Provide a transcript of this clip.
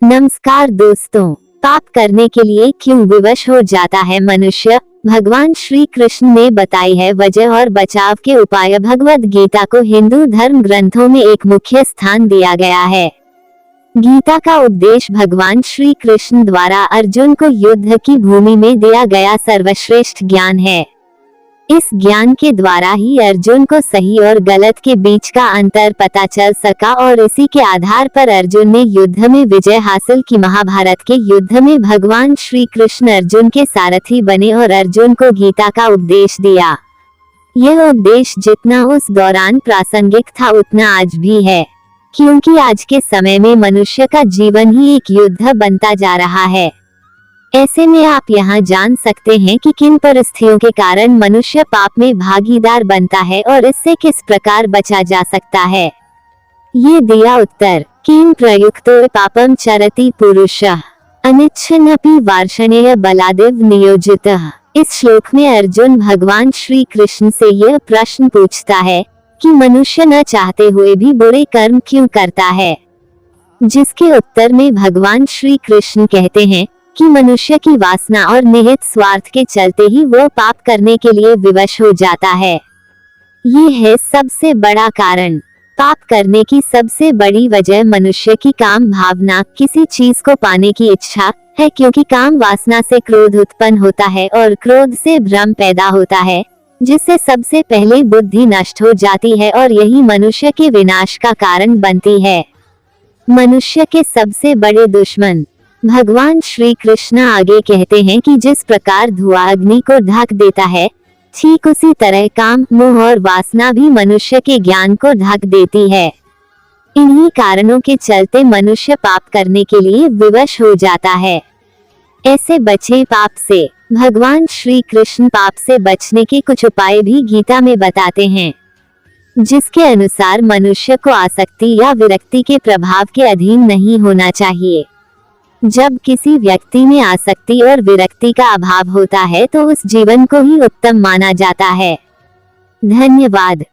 नमस्कार दोस्तों, पाप करने के लिए क्यों विवश हो जाता है मनुष्य। भगवान श्री कृष्ण ने बताई है वजह और बचाव के उपाय। भगवद गीता को हिंदू धर्म ग्रंथों में एक मुख्य स्थान दिया गया है। गीता का उपदेश भगवान श्री कृष्ण द्वारा अर्जुन को युद्ध की भूमि में दिया गया सर्वश्रेष्ठ ज्ञान है। इस ज्ञान के द्वारा ही अर्जुन को सही और गलत के बीच का अंतर पता चल सका और इसी के आधार पर अर्जुन ने युद्ध में विजय हासिल की। महाभारत के युद्ध में भगवान श्री कृष्ण अर्जुन के सारथी बने और अर्जुन को गीता का उपदेश दिया। यह उपदेश जितना उस दौरान प्रासंगिक था उतना आज भी है, क्योंकि आज के समय में मनुष्य का जीवन ही एक युद्ध बनता जा रहा है। ऐसे में आप यहाँ जान सकते हैं कि किन परिस्थितियों के कारण मनुष्य पाप में भागीदार बनता है और इससे किस प्रकार बचा जा सकता है। ये दिया उत्तर। किम प्रयुक्तो पापम चरति पुरुषः अनिच्छन्नपि वार्ष्णेय बलादेव नियोजितः। इस श्लोक में अर्जुन भगवान श्री कृष्ण से यह प्रश्न पूछता है कि मनुष्य न चाहते हुए भी बुरे कर्म क्यों करता है, जिसके उत्तर में भगवान श्री कृष्ण कहते हैं कि मनुष्य की वासना और निहित स्वार्थ के चलते ही वो पाप करने के लिए विवश हो जाता है। ये है सबसे बड़ा कारण। पाप करने की सबसे बड़ी वजह मनुष्य की काम भावना, किसी चीज को पाने की इच्छा है, क्योंकि काम वासना से क्रोध उत्पन्न होता है और क्रोध से भ्रम पैदा होता है, जिससे सबसे पहले बुद्धि नष्ट हो जाती है और यही मनुष्य के विनाश का कारण बनती है। मनुष्य के सबसे बड़े दुश्मन भगवान श्री कृष्ण आगे कहते हैं कि जिस प्रकार धुआं अग्नि को ढक देता है, ठीक उसी तरह काम, मोह और वासना भी मनुष्य के ज्ञान को ढक देती है। इन्हीं कारणों के चलते मनुष्य पाप करने के लिए विवश हो जाता है। ऐसे बचे पाप से। भगवान श्री कृष्ण पाप से बचने के कुछ उपाय भी गीता में बताते हैं, जिसके अनुसार मनुष्य को आसक्ति या विरक्ति के प्रभाव के अधीन नहीं होना चाहिए। जब किसी व्यक्ति में आसक्ति और विरक्ति का अभाव होता है तो उस जीवन को ही उत्तम माना जाता है। धन्यवाद।